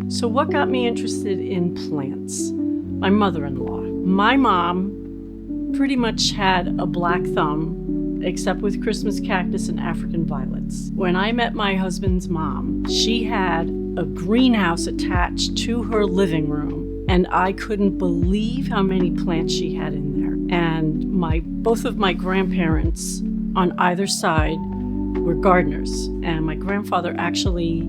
So what got me interested in plants? My mother-in-law. My mom pretty much had a black thumb, except with Christmas cactus and African violets. When I met my husband's mom, she had a greenhouse attached to her living room, and I couldn't believe how many plants she had in there. And both of my grandparents on either side were gardeners, and my grandfather actually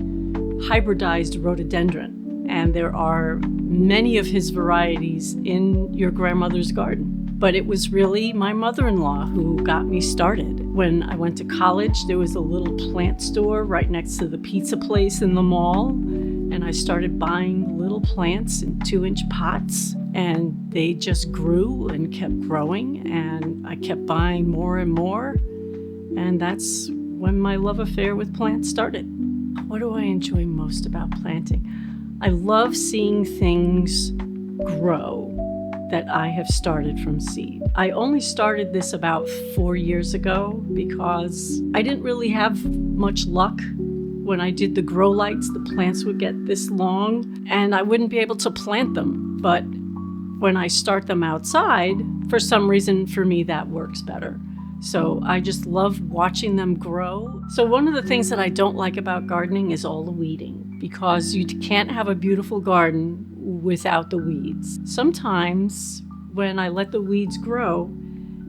hybridized rhododendron. And there are many of his varieties in your grandmother's garden. But it was really my mother-in-law who got me started. When I went to college, there was a little plant store right next to the pizza place in the mall. And I started buying little plants in 2-inch pots. And they just grew and kept growing. And I kept buying more and more. And that's when my love affair with plants started. What do I enjoy most about planting? I love seeing things grow that I have started from seed. I only started this about 4 years ago because I didn't really have much luck. When I did the grow lights, the plants would get this long and I wouldn't be able to plant them. But when I start them outside, for some reason for me that works better. So I just love watching them grow. So one of the things that I don't like about gardening is all the weeding, because you can't have a beautiful garden without the weeds. Sometimes when I let the weeds grow,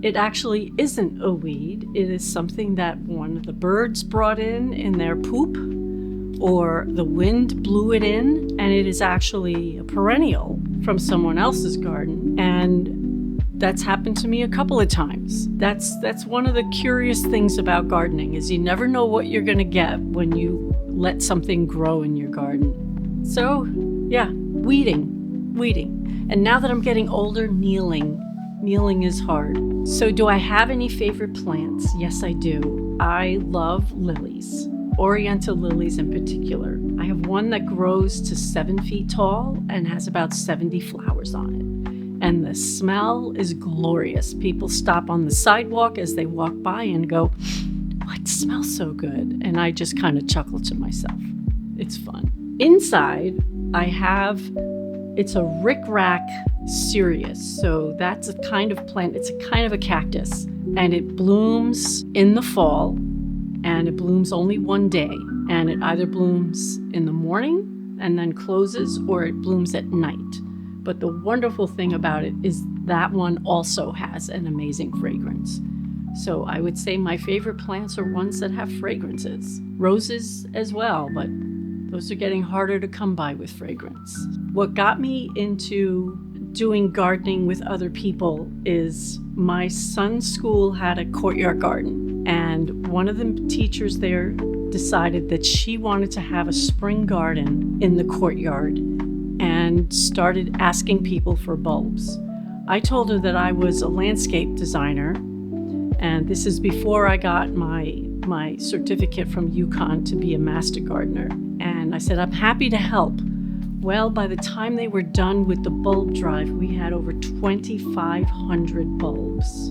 it actually isn't a weed. It is something that one of the birds brought in their poop, or the wind blew it in, and it is actually a perennial from someone else's garden. And that's happened to me a couple of times. That's one of the curious things about gardening, is you never know what you're gonna get when you let something grow in your garden. So yeah, weeding. And now that I'm getting older, kneeling is hard. So do I have any favorite plants? Yes, I do. I love lilies, oriental lilies in particular. I have one that grows to 7 feet tall and has about 70 flowers on it. And the smell is glorious. People stop on the sidewalk as they walk by and go, "Oh, it smells so good." And I just kind of chuckle to myself. It's fun. Inside, it's a rickrack cereus. So that's a kind of plant. It's a kind of a cactus. And it blooms in the fall, and it blooms only one day. And it either blooms in the morning and then closes, or it blooms at night. But the wonderful thing about it is that one also has an amazing fragrance. So I would say my favorite plants are ones that have fragrances. Roses as well, but those are getting harder to come by with fragrance. What got me into doing gardening with other people is my son's school had a courtyard garden, and one of the teachers there decided that she wanted to have a spring garden in the courtyard and started asking people for bulbs. I told her that I was a landscape designer, and this is before I got my certificate from UConn to be a master gardener. And I said, I'm happy to help. Well, by the time they were done with the bulb drive, we had over 2,500 bulbs.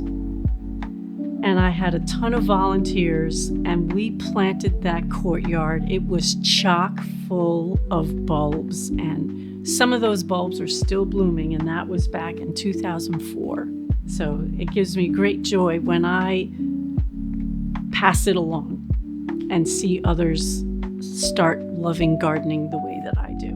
And I had a ton of volunteers, and we planted that courtyard. It was chock full of bulbs, and some of those bulbs are still blooming, and that was back in 2004. So it gives me great joy when I pass it along and see others start loving gardening the way that I do.